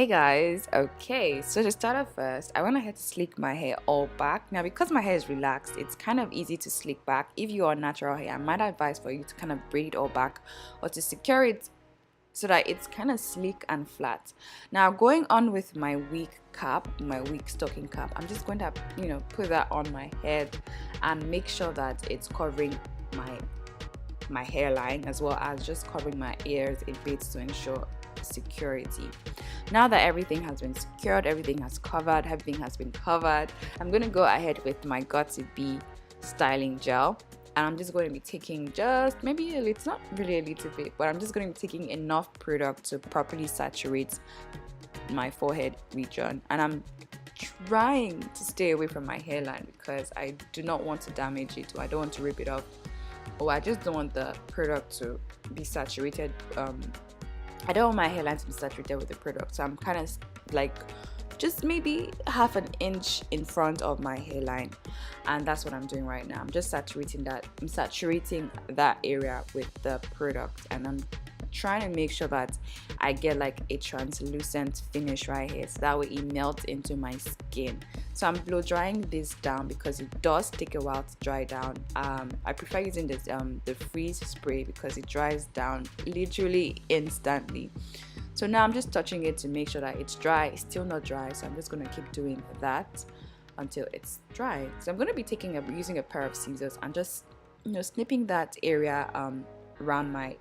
Hey guys, okay, so to start off first, I went ahead to slick my hair all back. Now, because my hair is relaxed, it's kind of easy to slick back. If you are natural hair, I might advise for you to kind of braid it all back or to secure it so that it's kind of sleek and flat. Now, going on with my wig cap, my wig stocking cap, I'm just going to, put that on my head and make sure that it's covering my hairline as well as just covering my ears a bit to ensure security. Now that everything has been secured, everything has been covered, I'm going to go ahead with my Got2 Be styling gel, and I'm just going to be taking just maybe a little, it's not really a little bit, but I'm just going to be taking enough product to properly saturate my forehead region, and I'm trying to stay away from my hairline because I do not want to damage it, or I don't want to rip it off, or I just don't want the product to be saturated. I don't want my hairline to be saturated with the product, so I'm kind of like just maybe half an inch in front of my hairline, and that's what I'm doing right now. I'm just saturating that area with the product, and I'm trying to make sure that I get like a translucent finish right here, so that way it melts into my skin. So I'm blow drying this down because it does take a while to dry down. I prefer using this the freeze spray because it dries down literally instantly. So now I'm just touching it to make sure that it's dry. It's still not dry, so I'm just gonna keep doing that until it's dry. So I'm gonna be using a pair of scissors and just snipping that area around my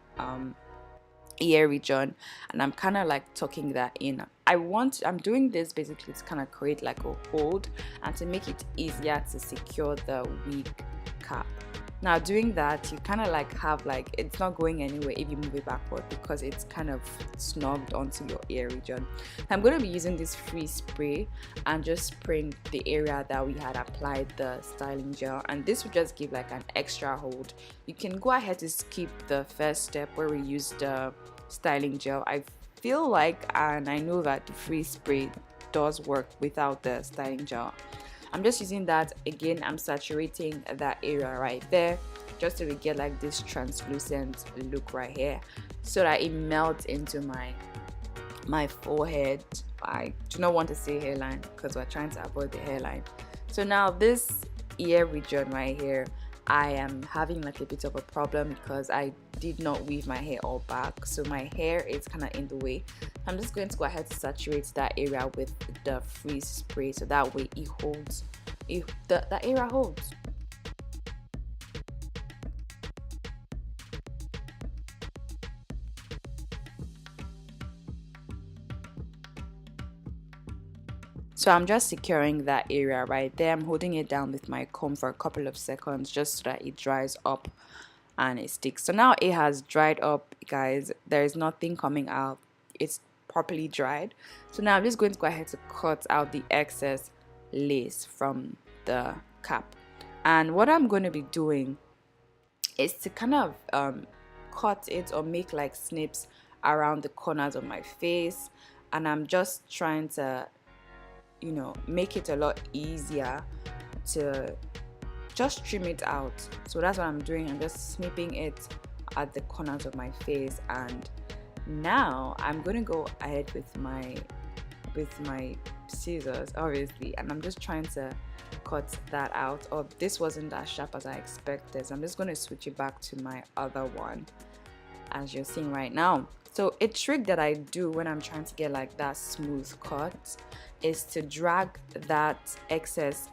ear region, and I'm kind of like tucking that in. I'm doing this basically to kind of create like a hold and to make it easier to secure the wig cap. Now doing that, you kind of like have like, it's not going anywhere if you move it backward because it's kind of snugged onto your ear region. I'm going to be using this free spray and just spraying the area that we had applied the styling gel, and this will just give like an extra hold. You can go ahead to skip the first step where we use the styling gel. I feel like, and I know that the free spray does work without the styling gel. I'm just using that again. I'm saturating that area right there just so we get like this translucent look right here, so that it melts into my forehead. I do not want to say hairline because we're trying to avoid the hairline. So now this ear region right here, I am having like a bit of a problem because I did not weave my hair all back, so my hair is kind of in the way. I'm just going to go ahead to saturate that area with the freeze spray so that way it holds, that area holds. So I'm just securing that area right there. I'm holding it down with my comb for a couple of seconds just so that it dries up and it sticks. So now it has dried up, guys. There is nothing coming out. It's properly dried. So now I'm just going to go ahead to cut out the excess lace from the cap. And what I'm going to be doing is to kind of cut it or make like snips around the corners of my face, and I'm just trying to make it a lot easier to just trim it out. So that's what I'm doing. I'm just snipping it at the corners of my face, and now I'm gonna go ahead with my scissors, obviously, and I'm just trying to cut that out. Oh, this wasn't as sharp as I expected, so I'm just going to switch it back to my other one, as you're seeing right now. So a trick that I do when I'm trying to get like that smooth cut is to drag that excess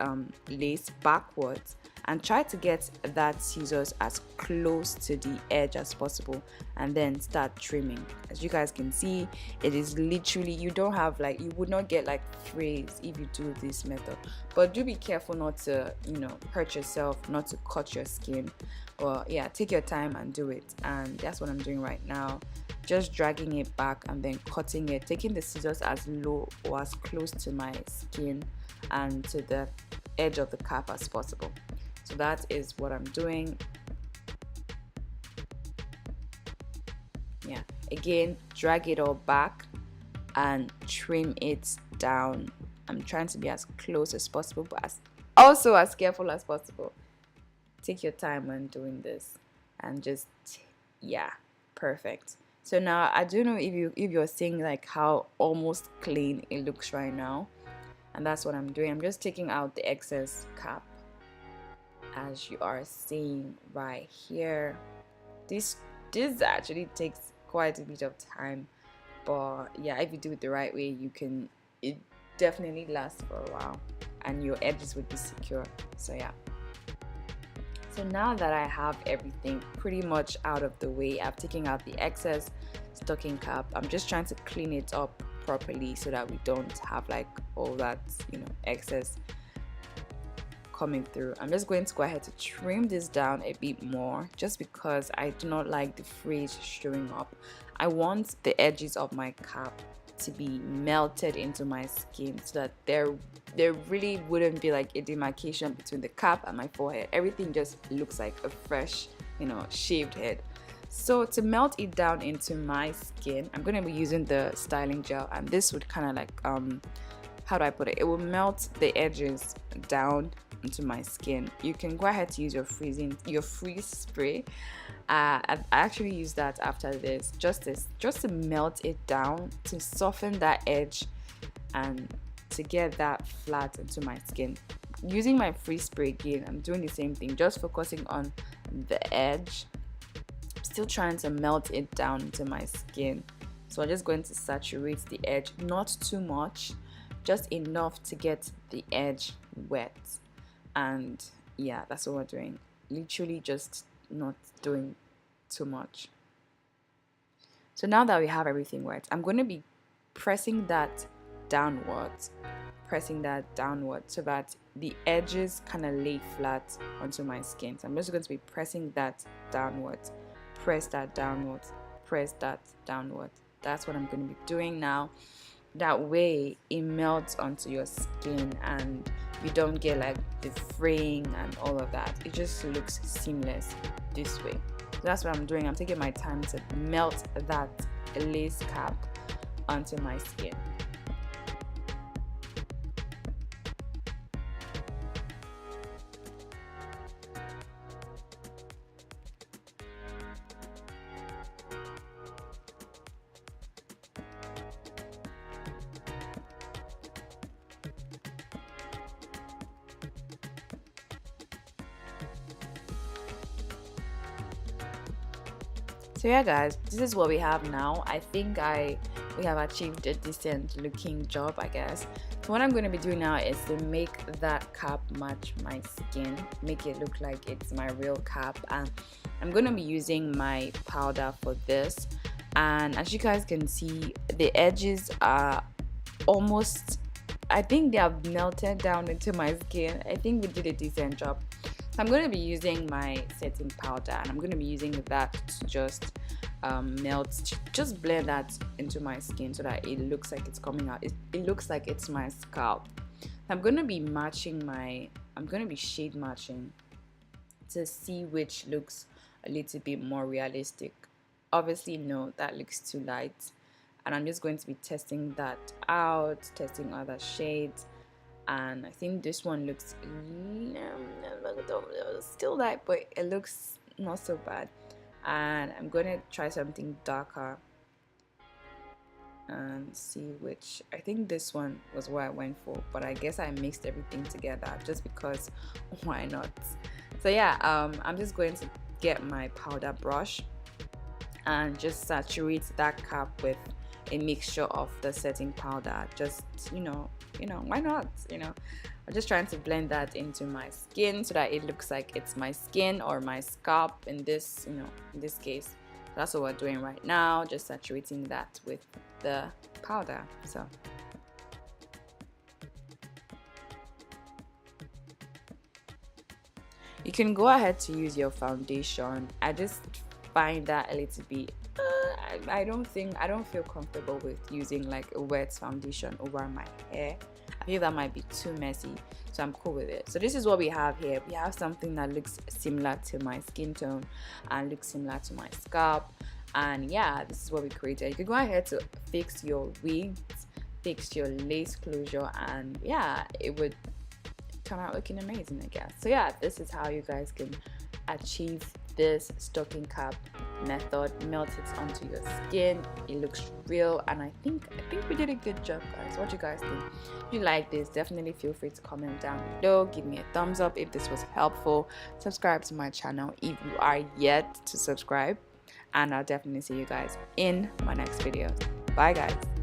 lace backwards and try to get that scissors as close to the edge as possible, and then start trimming. As you guys can see, it is literally, you don't have like, you would not get like frays if you do this method, but do be careful not to hurt yourself, not to cut your skin, or yeah, take your time and do it. And that's what I'm doing right now, just dragging it back and then cutting it, taking the scissors as low or as close to my skin and to the edge of the cap as possible. So that is what I'm doing. Yeah, again, drag it all back and trim it down. I'm trying to be as close as possible, but also as careful as possible. Take your time when doing this and just, yeah, perfect. So now I don't know if you're seeing like how almost clean it looks right now, and that's what I'm doing. I'm just taking out the excess cap, as you are seeing right here. This actually takes quite a bit of time, but yeah, if you do it the right way, it definitely lasts for a while and your edges would be secure. So yeah, so now that I have everything pretty much out of the way, I've taken out the excess stocking cap. I'm just trying to clean it up properly so that we don't have like all that, excess coming through. I'm just going to go ahead to trim this down a bit more, just because I do not like the fringe showing up. I want the edges of my cap to be melted into my skin so that there really wouldn't be like a demarcation between the cap and my forehead. Everything just looks like a fresh, shaved head. So to melt it down into my skin, I'm going to be using the styling gel, and this would kind of like how do I put it? It will melt the edges down into my skin. You can go ahead to use your freeze spray. I actually use that after this, just to melt it down, to soften that edge and to get that flat into my skin. Using my freeze spray again, I'm doing the same thing, just focusing on the edge, still trying to melt it down into my skin. So I'm just going to saturate the edge, not too much, just enough to get the edge wet. And yeah, that's what we're doing. Literally just not doing too much. So now that we have everything wet, I'm going to be pressing that downwards so that the edges kind of lay flat onto my skin. So I'm just going to be pressing that downwards, press that downwards, press that downwards. That's what I'm going to be doing now. That way it melts onto your skin and you don't get like the fraying and all of that. It just looks seamless this way. So that's what I'm doing. I'm taking my time to melt that lace cap onto my skin. So yeah guys, this is what we have now. I think we have achieved a decent looking job, I guess. So what I'm going to be doing now is to make that cap match my skin, make it look like it's my real cap, and I'm going to be using my powder for this. And as you guys can see, the edges are almost, I think they have melted down into my skin. I think we did a decent job. So I'm going to be using my setting powder, and I'm going to be using that to just just blend that into my skin so that it looks like it's coming out. It looks like it's my scalp. I'm going to be shade matching to see which looks a little bit more realistic. Obviously, no, that looks too light, and I'm just going to be testing that out, testing other shades. And I think this one looks still light, but it looks not so bad. And I'm going to try something darker and see which. I think this one was what I went for, but I guess I mixed everything together just because why not. So yeah, I'm just going to get my powder brush and just saturate that cap with a mixture of the setting powder. Just why not? I'm just trying to blend that into my skin so that it looks like it's my skin or my scalp in this case. That's what we're doing right now, just saturating that with the powder. So you can go ahead to use your foundation. I just find that a little bit I don't feel comfortable with using like a wet foundation over my hair. I feel that might be too messy, so I'm cool with it. So this is what we have here. We have something that looks similar to my skin tone and looks similar to my scalp, and yeah, this is what we created. You can go ahead to fix your wigs, fix your lace closure, and yeah, it would come out looking amazing, I guess. So yeah, this is how you guys can achieve this stocking cap method, melt it onto your skin. It looks real, and I think we did a good job, guys. What do you guys think? If you like this, definitely feel free to comment down below. Give me a thumbs up if this was helpful. Subscribe to my channel if you are yet to subscribe, and I'll definitely see you guys in my next video. Bye, guys.